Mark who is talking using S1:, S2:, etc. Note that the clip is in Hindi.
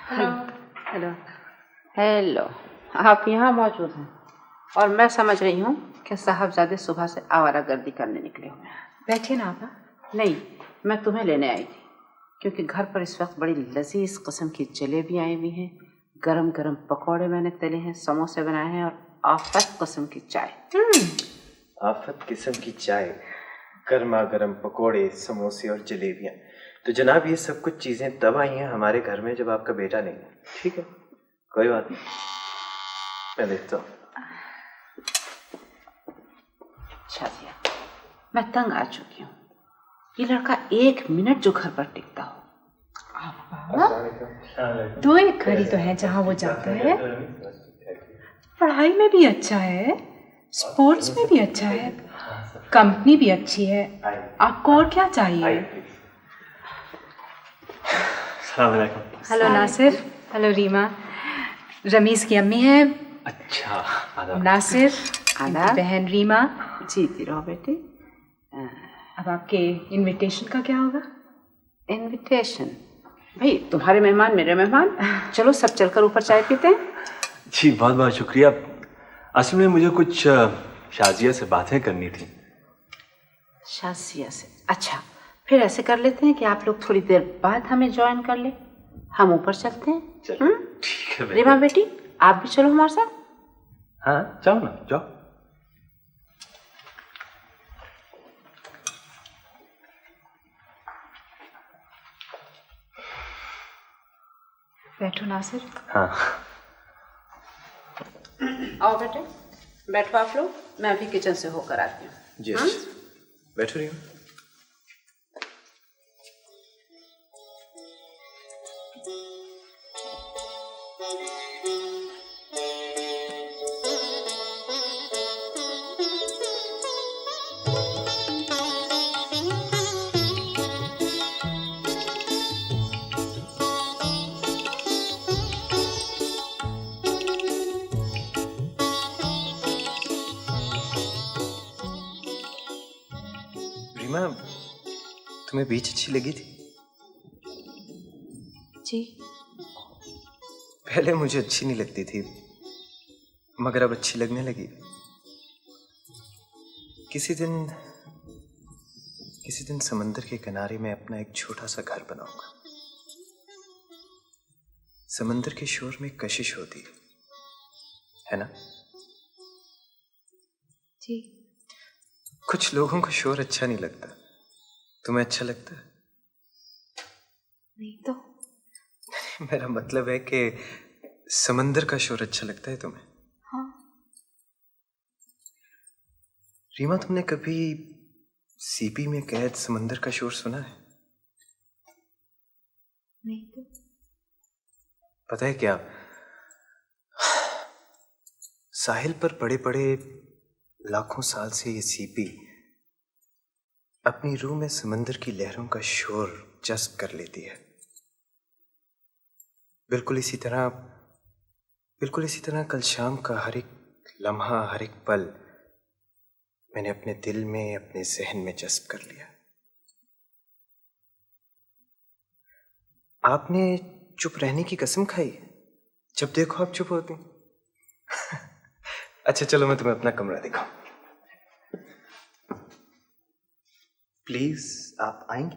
S1: Hello
S2: hello hello. आप यहाँ मौजूद हैं और मैं समझ रही हूँ कि साहबजादे सुबह से आवारागर्दी करने निकले हुए हैं।
S1: बैठिए ना आपा।
S2: नहीं, मैं तुम्हें लेने आई थी क्योंकि घर पर इस वक्त बड़ी लजीज किस्म की जलेबियाँ आई हुई हैं, गरम गरम पकौड़े मैंने तले हैं, समोसे बनाए हैं और आफत किस्म की चाय।
S3: आफत किस्म की चाय, गर्मा गर्म पकौड़े, समोसे और जलेबियाँ। तो जनाब ये सब कुछ चीज़ें तब आई हैं हमारे घर में जब आपका बेटा नहीं है। ठीक है, कोई बात नहीं, मैं देखता हूँ।
S2: शाजिया, मैं तंग आ चुकी हूँ। ये लड़का 1 मिनट जो घर पर टिकता हो।
S1: दो एक घड़ी तो है जहाँ वो जाता है। पढ़ाई में भी अच्छा है, स्पोर्ट्स में भी अच्छा है, कंपनी भी अच्छी है। आपको और क्या चाहिए? हेलो नासिर, हेलो रीमा, रमीज की अम्मी है।
S3: अच्छा
S1: नासिर, इनकी बहन रीमा।
S2: जीती रहो बेटी।
S1: अब आपके इनविटेशन का क्या होगा?
S2: इनविटेशन? भाई तुम्हारे मेहमान मेरे मेहमान, चलो सब चलकर ऊपर चाय पीते हैं।
S4: जी बहुत बहुत शुक्रिया। असल में मुझे कुछ शाजिया से बातें करनी थी।
S2: शाजिया से? अच्छा, फिर ऐसे कर लेते हैं कि आप लोग थोड़ी देर बाद हमें ज्वाइन कर ले, हम ऊपर चलते हैं।
S4: ठीक है
S2: रीमा बेटी, आप भी चलो हमारे साथ।
S4: हाँ जाओ ना, जाओ।
S1: बैठो नासिर।
S4: हाँ
S2: आओ बेटे, बैठो आप लोग, मैं अभी किचन से होकर आती हूँ।
S3: जी बैठो रही हूँ। रीमा, तुम्हें बीच अच्छी लगी थी?
S1: जी।
S3: पहले मुझे अच्छी नहीं लगती थी, मगर अब अच्छी लगने लगी। किसी दिन समंदर के किनारे में अपना एक छोटा सा घर बनाऊंगा। समंदर के शोर में कशिश होती है ना?
S1: जी।
S3: कुछ लोगों को शोर अच्छा नहीं लगता, तुम्हें अच्छा लगता है?
S1: नहीं तो।
S3: मेरा मतलब है कि समंदर का शोर अच्छा लगता है तुम्हें?
S1: हाँ।
S3: रीमा, तुमने कभी सीपी में कैद समंदर का शोर सुना है?
S1: नहीं तो।
S3: पता है क्या, साहिल पर पड़े पड़े लाखों साल से ये सीपी अपनी रूह में समंदर की लहरों का शोर जज्ब कर लेती है। बिल्कुल इसी तरह कल शाम का हर एक लम्हा, हर एक पल मैंने अपने दिल में, अपने जहन में जज्ब कर लिया। आपने चुप रहने की कसम खाई, जब देखो आप चुप होती। अच्छा चलो मैं तुम्हें अपना कमरा दिखाऊं। प्लीज आप आएंगे?